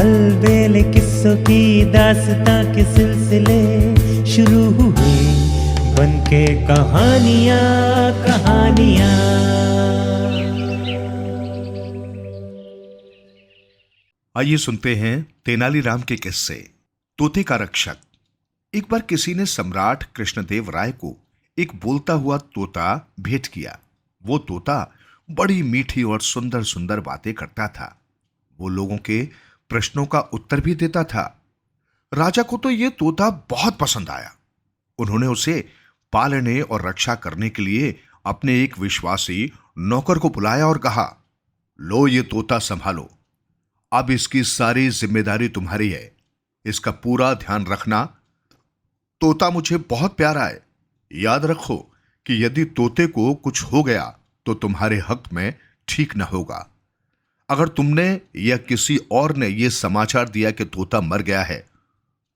अलबेले किस्सों की दास्तां के सिलसिले शुरू हुए, बनके कहानियां कहानियां। आइए सुनते हैं तेनालीराम के किस्से। तोते का रक्षक। एक बार किसी ने सम्राट कृष्णदेव राय को एक बोलता हुआ तोता भेंट किया। वो तोता बड़ी मीठी और सुंदर सुंदर बातें करता था। वो लोगों के प्रश्नों का उत्तर भी देता था। राजा को तो ये तोता बहुत पसंद आया। उन्होंने उसे पालने और रक्षा करने के लिए अपने एक विश्वासी नौकर को बुलाया और कहा, लो ये तोता संभालो। अब इसकी सारी जिम्मेदारी तुम्हारी है। इसका पूरा ध्यान रखना। तोता मुझे बहुत प्यारा है। याद रखो कि यदि तोते को कुछ हो गया तो तुम्हारे हक में ठीक न होगा। अगर तुमने या किसी और ने यह समाचार दिया कि तोता मर गया है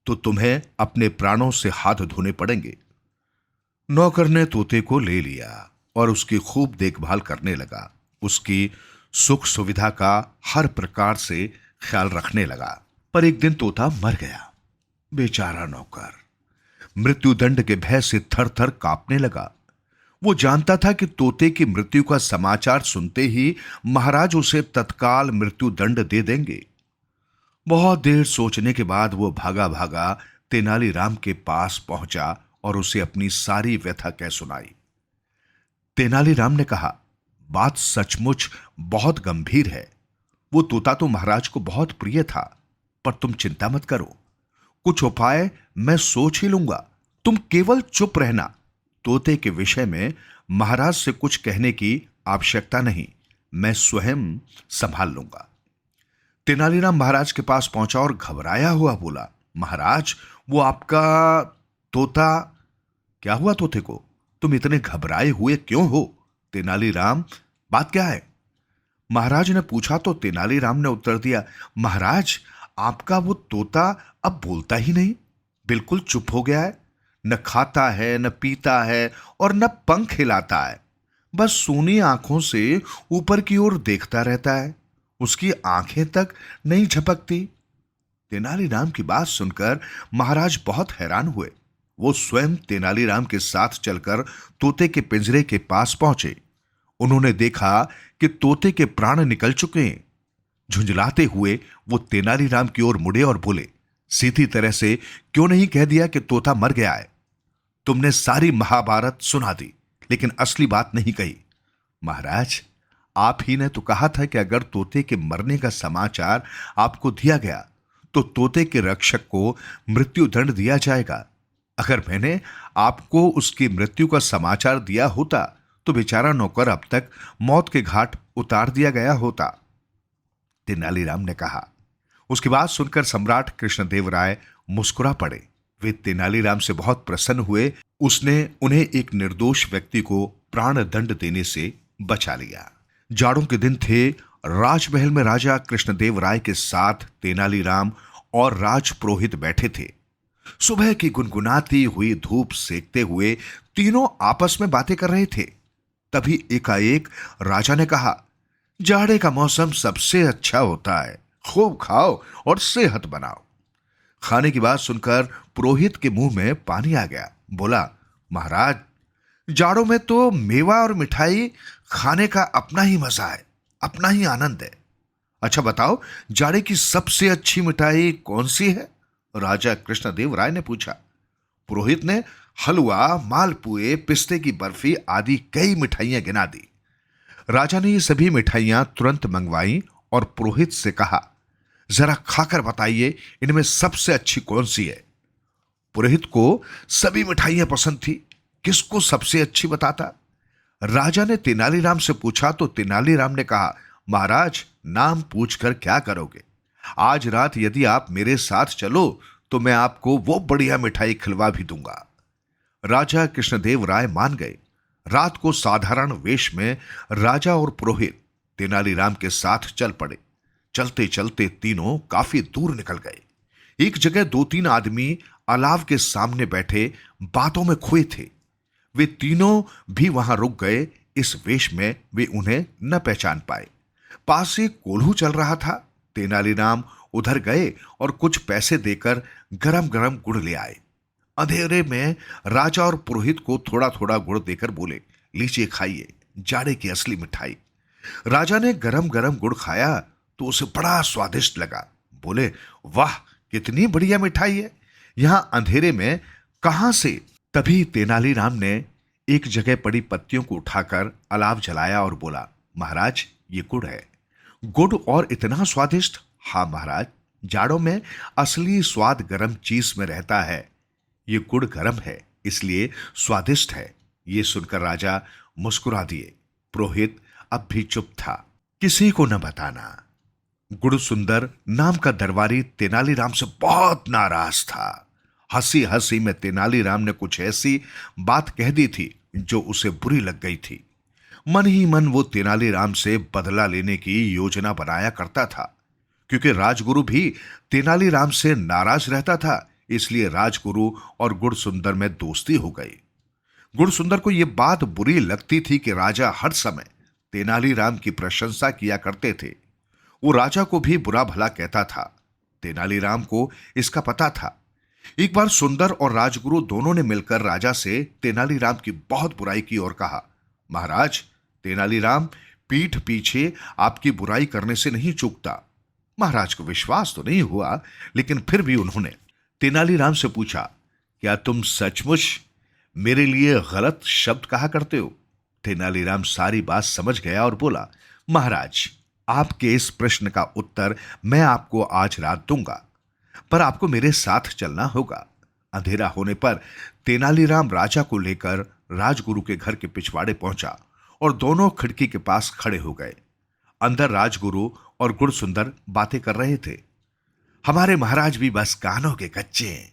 तो तुम्हें अपने प्राणों से हाथ धोने पड़ेंगे। नौकर ने तोते को ले लिया और उसकी खूब देखभाल करने लगा। उसकी सुख सुविधा का हर प्रकार से ख्याल रखने लगा। पर एक दिन तोता मर गया। बेचारा नौकर मृत्युदंड के भय से थर थर कांपने लगा। वो जानता था कि तोते की मृत्यु का समाचार सुनते ही महाराज उसे तत्काल मृत्युदंड दे देंगे। बहुत देर सोचने के बाद वो भागा भागा तेनालीराम के पास पहुंचा और उसे अपनी सारी व्यथा कह सुनाई। तेनालीराम ने कहा, बात सचमुच बहुत गंभीर है। वो तोता तो महाराज को बहुत प्रिय था, पर तुम चिंता मत करो। कुछ उपाय मैं सोच ही लूंगा। तुम केवल चुप रहना। तोते के विषय में महाराज से कुछ कहने की आवश्यकता नहीं। मैं स्वयं संभाल लूंगा। तेनालीराम महाराज के पास पहुंचा और घबराया हुआ बोला, महाराज, वो आपका तोता। क्या हुआ तोते को? तुम इतने घबराए हुए क्यों हो? तेनालीराम, बात क्या है? महाराज ने पूछा तो तेनालीराम ने उत्तर दिया, महाराज, आपका वो तोता अब बोलता ही नहीं। बिल्कुल चुप हो गया है। न खाता है, न पीता है और न पंख हिलाता है। बस सूनी आंखों से ऊपर की ओर देखता रहता है। उसकी आंखें तक नहीं झपकती। तेनालीराम की बात सुनकर महाराज बहुत हैरान हुए। वो स्वयं तेनालीराम के साथ चलकर तोते के पिंजरे के पास पहुंचे। उन्होंने देखा कि तोते के प्राण निकल चुके हैं। झुंझलाते हुए वो तेनालीराम की ओर मुड़े और बोले, सीधी तरह से क्यों नहीं कह दिया कि तोता मर गया है? तुमने सारी महाभारत सुना दी, लेकिन असली बात नहीं कही। महाराज, आप ही ने तो कहा था कि अगर तोते के मरने का समाचार आपको दिया गया तो तोते के रक्षक को मृत्युदंड दिया जाएगा। अगर मैंने आपको उसकी मृत्यु का समाचार दिया होता तो बेचारा नौकर अब तक मौत के घाट उतार दिया गया होता। तेनालीराम ने कहा। उसकी बात सुनकर सम्राट कृष्णदेव राय मुस्कुरा पड़े। वे तेनालीराम से बहुत प्रसन्न हुए। उसने उन्हें एक निर्दोष व्यक्ति को प्राण दंड देने से बचा लिया। जाड़ों के दिन थे। राजमहल में राजा कृष्णदेव राय के साथ तेनालीराम और राजपुरोहित बैठे थे। सुबह की गुनगुनाती हुई धूप सेकते हुए तीनों आपस में बातें कर रहे थे। तभी एकाएक राजा ने कहा, जाड़े का मौसम सबसे अच्छा होता है। खूब खाओ और सेहत बनाओ। खाने की बात सुनकर पुरोहित के मुंह में पानी आ गया। बोला, महाराज, जाड़ों में तो मेवा और मिठाई खाने का अपना ही मजा है, अपना ही आनंद है। अच्छा बताओ, जाड़े की सबसे अच्छी मिठाई कौन सी है? राजा कृष्णदेव राय ने पूछा। पुरोहित ने हलवा, मालपुए, पिस्ते की बर्फी आदि कई मिठाइयां गिना दी। राजा ने ये सभी मिठाइयां तुरंत मंगवाई और पुरोहित से कहा, जरा खाकर बताइए इनमें सबसे अच्छी कौन सी है। पुरोहित को सभी मिठाइयां पसंद थी। किसको सबसे अच्छी बताता? राजा ने तेनालीराम से पूछा तो तेनालीराम ने कहा, महाराज, नाम पूछकर क्या करोगे? आज रात यदि आप मेरे साथ चलो तो मैं आपको वो बढ़िया मिठाई खिलवा भी दूंगा। राजा कृष्णदेव राय मान गए। रात को साधारण वेश में राजा और पुरोहित तेनालीराम के साथ चल पड़े। चलते चलते तीनों काफी दूर निकल गए। एक जगह दो तीन आदमी अलाव के सामने बैठे बातों में खोए थे। वे तीनों भी वहां रुक गए। इस वेश में वे उन्हें न पहचान पाए। पास से कोल्हू चल रहा था। तेनालीराम उधर गए और कुछ पैसे देकर गरम गरम गुड़ ले आए। अंधेरे में राजा और पुरोहित को थोड़ा थोड़ा गुड़ देकर बोले, लीजिए खाइए, जाड़े की असली मिठाई। राजा ने गरम गरम गुड़ खाया तो उसे बड़ा स्वादिष्ट लगा। बोले, वाह, कितनी बढ़िया मिठाई है, यहां अंधेरे में कहां से? तभी तेनालीराम ने एक जगह पड़ी पत्तियों को उठाकर अलाव जलाया और बोला, महाराज, ये गुड़ है। गुड़ और इतना स्वादिष्ट? हाँ महाराज, जाड़ों में असली स्वाद गरम चीज में रहता है। ये गुड़ गरम है, इसलिए स्वादिष्ट है। ये सुनकर राजा मुस्कुरा दिए। पुरोहित अब भी चुप था। किसी को न बताना। गुड़ सुंदर नाम का दरबारी तेनालीराम से बहुत नाराज था। हंसी हंसी में तेनालीराम ने कुछ ऐसी बात कह दी थी जो उसे बुरी लग गई थी। मन ही मन वो तेनालीराम से बदला लेने की योजना बनाया करता था। क्योंकि राजगुरु भी तेनालीराम से नाराज रहता था, इसलिए राजगुरु और गुड़सुंदर में दोस्ती हो गई। गुड़सुंदर को यह बात बुरी लगती थी कि राजा हर समय तेनालीराम की प्रशंसा किया करते थे। वो राजा को भी बुरा भला कहता था। तेनालीराम को इसका पता था। एक बार सुंदर और राजगुरु दोनों ने मिलकर राजा से तेनालीराम की बहुत बुराई की और कहा, महाराज, तेनालीराम पीठ पीछे आपकी बुराई करने से नहीं चूकता। महाराज को विश्वास तो नहीं हुआ, लेकिन फिर भी उन्होंने तेनालीराम से पूछा, क्या तुम सचमुच मेरे लिए गलत शब्द कहा करते हो? तेनालीराम सारी बात समझ गया और बोला, महाराज, आपके इस प्रश्न का उत्तर मैं आपको आज रात दूंगा, पर आपको मेरे साथ चलना होगा। अंधेरा होने पर तेनालीराम राजा को लेकर राजगुरु के घर के पिछवाड़े पहुंचा और दोनों खिड़की के पास खड़े हो गए। अंदर राजगुरु और गुड़सुंदर बातें कर रहे थे। हमारे महाराज भी बस कानों के कच्चे हैं।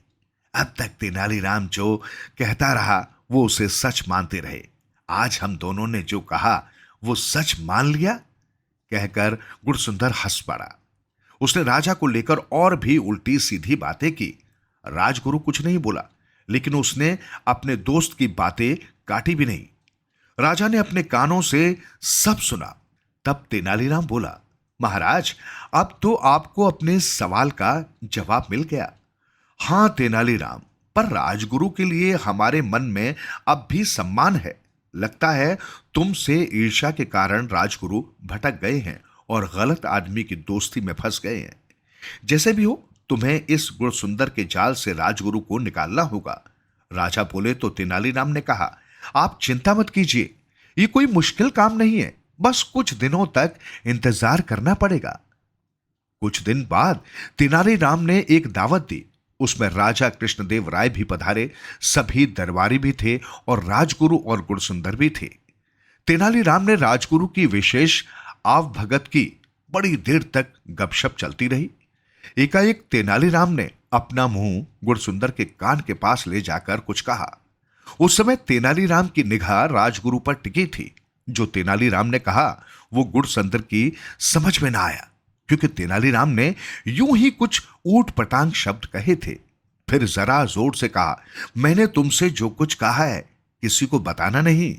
अब तक तेनालीराम जो कहता रहा वो उसे सच मानते रहे। आज हम दोनों ने जो कहा वो सच मान लिया, कहकर गुड़सुंदर हंस पड़ा। उसने राजा को लेकर और भी उल्टी सीधी बातें की। राजगुरु कुछ नहीं बोला, लेकिन उसने अपने दोस्त की बातें काटी भी नहीं। राजा ने अपने कानों से सब सुना। तब तेनालीराम बोला, महाराज, अब तो आपको अपने सवाल का जवाब मिल गया। हां तेनालीराम, पर राजगुरु के लिए हमारे मन में अब भी सम्मान है। लगता है तुमसे ईर्ष्या के कारण राजगुरु भटक गए हैं और गलत आदमी की दोस्ती में फंस गए हैं। जैसे भी हो, तुम्हें इस गुड़सुंदर के जाल से राजगुरु को निकालना होगा। राजा बोले तो तेनालीराम ने कहा, आप चिंता मत कीजिए, ये कोई मुश्किल काम नहीं है, बस कुछ दिनों तक इंतजार करना पड़ेगा। कुछ दिन बाद तेनालीराम ने एक दावत दी। उसमें राजा कृष्णदेव राय भी पधारे, सभी दरबारी भी थे और राजगुरु और गुड़सुंदर भी थे। तेनालीराम ने राजगुरु की विशेष आवभगत की। बड़ी देर तक गपशप चलती रही। एकाएक तेनालीराम ने अपना मुंह गुड़सुंदर के कान के पास ले जाकर कुछ कहा। उस समय तेनालीराम की निगाह राजगुरु पर टिकी थी। जो तेनालीराम ने कहा वो गुड़सुंदर की समझ में ना आया, क्योंकि तेनालीराम ने यूं ही कुछ ऊट पटांग शब्द कहे थे। फिर जरा जोर से कहा, मैंने तुमसे जो कुछ कहा है किसी को बताना नहीं।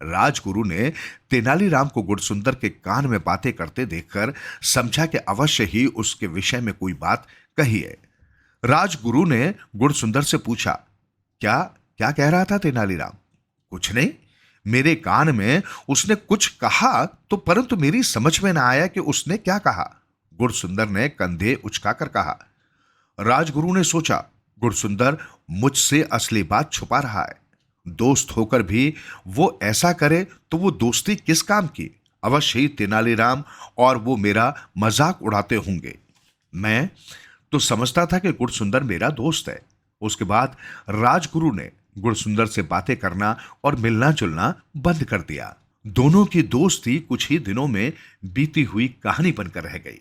राजगुरु ने तेनालीराम को गुड़सुंदर के कान में बातें करते देखकर समझा कि अवश्य ही उसके विषय में कोई बात कही है। राजगुरु ने गुड़सुंदर से पूछा, क्या क्या कह रहा था तेनालीराम? कुछ नहीं, मेरे कान में उसने कुछ कहा तो, परंतु मेरी समझ में ना आया कि उसने क्या कहा। गुड़सुंदर ने कंधे उचकाकर कहा। राजगुरु ने सोचा, गुड़सुंदर मुझसे असली बात छुपा रहा है। दोस्त होकर भी वो ऐसा करे तो वो दोस्ती किस काम की? अवश्य ही तेनालीराम और वो मेरा मजाक उड़ाते होंगे। मैं तो समझता था कि गुड़सुंदर मेरा दोस्त है। उसके बाद राजगुरु ने गुड़सुंदर से बातें करना और मिलना जुलना बंद कर दिया। दोनों की दोस्ती कुछ ही दिनों में बीती हुई कहानी बनकर रह गई।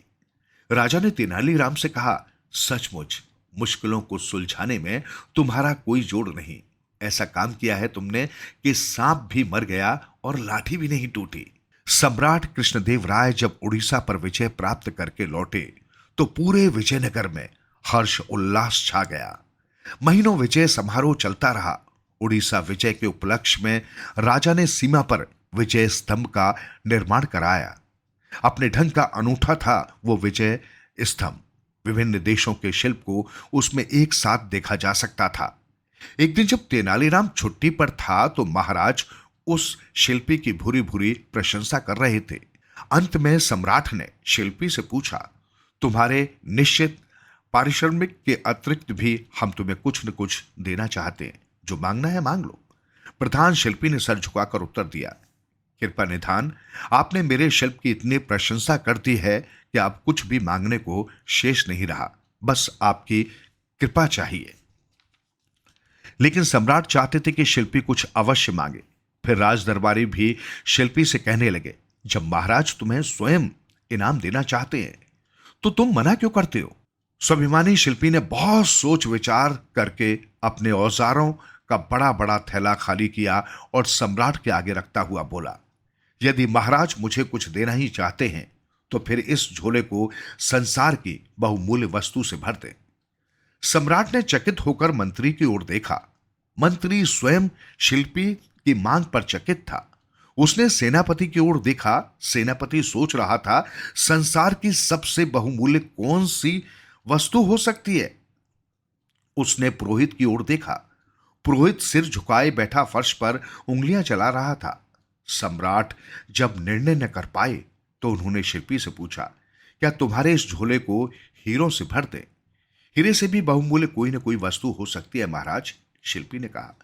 राजा ने तेनालीराम से कहा, सचमुच मुश्किलों को सुलझाने में तुम्हारा कोई जोड़ नहीं। ऐसा काम किया है तुमने कि सांप भी मर गया और लाठी भी नहीं टूटी। सम्राट कृष्णदेव राय जब उड़ीसा पर विजय प्राप्त करके लौटे तो पूरे विजयनगर में हर्ष उल्लास छा गया। महीनों विजय समारोह चलता रहा। उड़ीसा विजय के उपलक्ष्य में राजा ने सीमा पर विजय स्तंभ का निर्माण कराया। अपने ढंग का अनूठा था वो विजय स्तंभ। विभिन्न देशों के शिल्प को उसमें एक साथ देखा जा सकता था। एक दिन जब तेनालीराम छुट्टी पर था तो महाराज उस शिल्पी की भूरी भूरी प्रशंसा कर रहे थे। अंत में सम्राट ने शिल्पी से पूछा, तुम्हारे निश्चित पारिश्रमिक के अतिरिक्त भी हम तुम्हें कुछ न कुछ देना चाहते हैं, जो मांगना है मांग लो। प्रधान शिल्पी ने सर झुकाकर उत्तर दिया, कृपा निधान, आपने मेरे शिल्प की इतनी प्रशंसा कर दी है कि अब कुछ भी मांगने को शेष नहीं रहा, बस आपकी कृपा चाहिए। लेकिन सम्राट चाहते थे कि शिल्पी कुछ अवश्य मांगे। फिर राज दरबारी भी शिल्पी से कहने लगे, जब महाराज तुम्हें स्वयं इनाम देना चाहते हैं तो तुम मना क्यों करते हो? स्वाभिमानी शिल्पी ने बहुत सोच विचार करके अपने औजारों का बड़ा बड़ा थैला खाली किया और सम्राट के आगे रखता हुआ बोला, यदि महाराज मुझे कुछ देना ही चाहते हैं तो फिर इस झोले को संसार की बहुमूल्य वस्तु से भर दें। सम्राट ने चकित होकर मंत्री की ओर देखा। मंत्री स्वयं शिल्पी की मांग पर चकित था। उसने सेनापति की ओर देखा। सेनापति सोच रहा था, संसार की सबसे बहुमूल्य कौन सी वस्तु हो सकती है। उसने पुरोहित की ओर देखा। पुरोहित सिर झुकाए बैठा फर्श पर उंगलियां चला रहा था। सम्राट जब निर्णय न कर पाए तो उन्होंने शिल्पी से पूछा, क्या तुम्हारे इस झोले को हीरों से भर दें? हीरे से भी बहुमूल्य कोई न कोई वस्तु हो सकती है महाराज, शिल्पी ने कहा।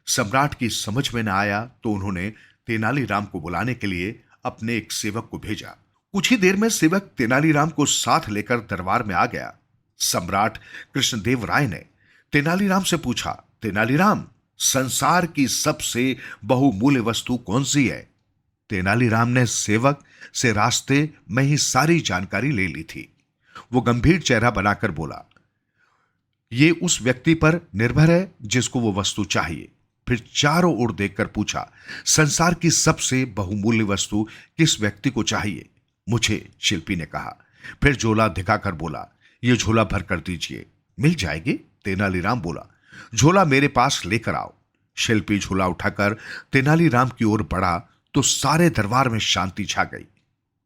सम्राट की समझ में न आया तो उन्होंने तेनालीराम को बुलाने के लिए अपने एक सेवक को भेजा। कुछ ही देर में सेवक तेनालीराम को साथ लेकर दरबार में आ गया। सम्राट कृष्णदेव राय ने तेनालीराम से पूछा, तेनालीराम, संसार की सबसे बहुमूल्य वस्तु कौन सी है? तेनालीराम ने सेवक से रास्ते में ही सारी जानकारी ले ली थी। वो गंभीर चेहरा बनाकर बोला, ये उस व्यक्ति पर निर्भर है जिसको वो वस्तु चाहिए। फिर चारों ओर देखकर पूछा, संसार की सबसे बहुमूल्य वस्तु किस व्यक्ति को चाहिए? मुझे, शिल्पी ने कहा। फिर झोला दिखाकर बोला, ये झोला भर कर दीजिए। मिल जाएगी, तेनालीराम बोला। झोला मेरे पास लेकर आओ। शिल्पी झोला उठाकर तेनालीराम की ओर बढ़ा तो सारे दरबार में शांति छा गई।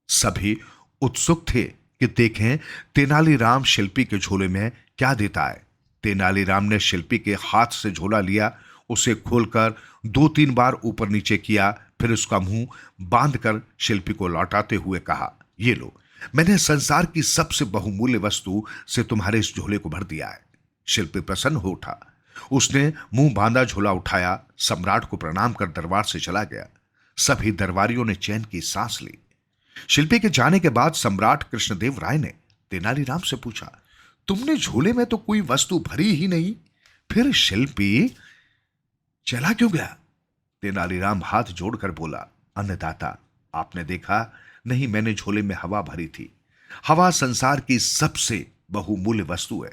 सभी उत्सुक थे कि देखें तेनालीराम शिल्पी के झोले में क्या देता है। तेनालीराम ने शिल्पी के हाथ से झोला लिया, उसे खोलकर 2-3 बार ऊपर नीचे किया, फिर उसका मुंह बांधकर शिल्पी को लौटाते हुए कहा, ये लो, मैंने संसार की सबसे बहुमूल्य वस्तु से तुम्हारे इस झोले को भर दिया है। शिल्पी प्रसन्न हो उठा। उसने मुंह बांधा झोला उठाया, सम्राट को प्रणाम कर दरबार से चला गया। सभी दरबारियों ने चैन की सांस ली। शिल्पी के जाने के बाद सम्राट कृष्णदेव राय ने तेनालीराम से पूछा, तुमने झोले में तो कोई वस्तु भरी ही नहीं, फिर शिल्पी चला क्यों गया? तेनालीराम हाथ जोड़कर बोला, अन्नदाता, आपने देखा नहीं, मैंने झोले में हवा भरी थी। हवा संसार की सबसे बहुमूल्य वस्तु है।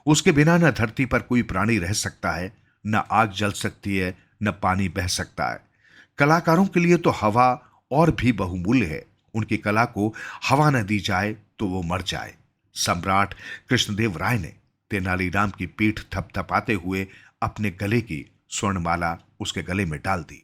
उसके बिना न धरती पर कोई प्राणी रह सकता है, न आग जल सकती है, न पानी बह सकता है। कलाकारों के लिए तो हवा और भी बहुमूल्य है। उनकी कला को हवा न दी जाए तो वो मर जाए। सम्राट कृष्णदेव राय ने तेनालीराम की पीठ थपथपाते हुए अपने गले की स्वर्णमाला उसके गले में डाल दी।